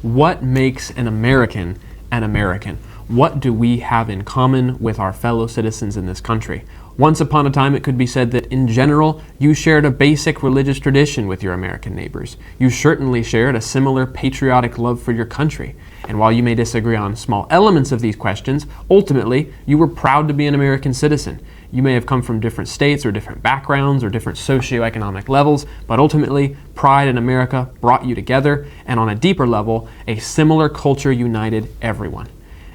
What makes an American an American? What do we have in common with our fellow citizens in this country? Once upon a time, it could be said that in general, you shared a basic religious tradition with your American neighbors. You certainly shared a similar patriotic love for your country. And while you may disagree on small elements of these questions, ultimately, you were proud to be an American citizen. You may have come from different states or different backgrounds or different socioeconomic levels, but ultimately, pride in America brought you together, and on a deeper level, a similar culture united everyone.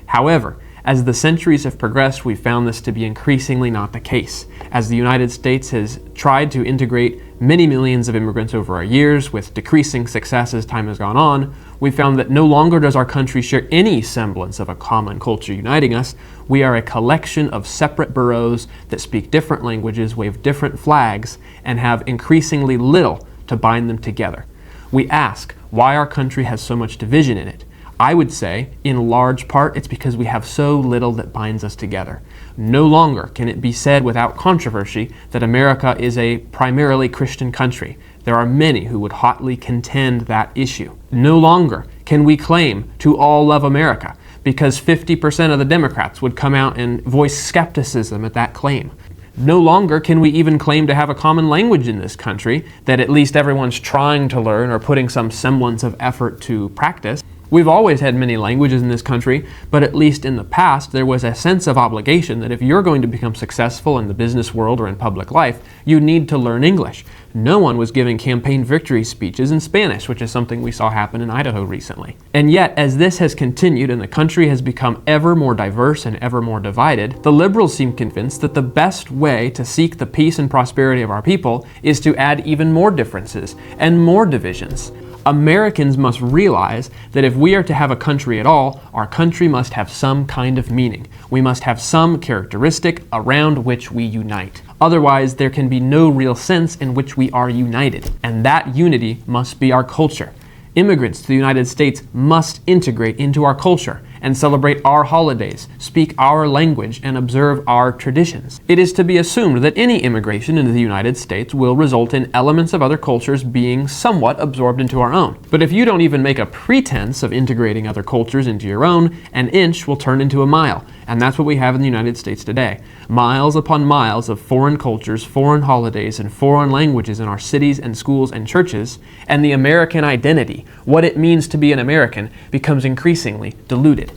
However, as the centuries have progressed, we've found this to be increasingly not the case. As the United States has tried to integrate many millions of immigrants over our years, with decreasing success as time has gone on, we've found that no longer does our country share any semblance of a common culture uniting us. We are a collection of separate boroughs that speak different languages, wave different flags, and have increasingly little to bind them together. We ask why our country has so much division in it. I would say, in large part, it's because we have so little that binds us together. No longer can it be said without controversy that America is a primarily Christian country. There are many who would hotly contend that issue. No longer can we claim to all love America, because 50% of the Democrats would come out and voice skepticism at that claim. No longer can we even claim to have a common language in this country that at least everyone's trying to learn or putting some semblance of effort to practice. We've always had many languages in this country, but at least in the past, there was a sense of obligation that if you're going to become successful in the business world or in public life, you need to learn English. No one was giving campaign victory speeches in Spanish, which is something we saw happen in Idaho recently. And yet, as this has continued and the country has become ever more diverse and ever more divided, the liberals seem convinced that the best way to seek the peace and prosperity of our people is to add even more differences and more divisions. Americans must realize that if we are to have a country at all, our country must have some kind of meaning. We must have some characteristic around which we unite. Otherwise, there can be no real sense in which we are united. And that unity must be our culture. Immigrants to the United States must integrate into our culture and celebrate our holidays, speak our language, and observe our traditions. It is to be assumed that any immigration into the United States will result in elements of other cultures being somewhat absorbed into our own. But if you don't even make a pretense of integrating other cultures into your own, an inch will turn into a mile. And that's what we have in the United States today. Miles upon miles of foreign cultures, foreign holidays, and foreign languages in our cities and schools and churches, and the American identity, what it means to be an American, becomes increasingly diluted.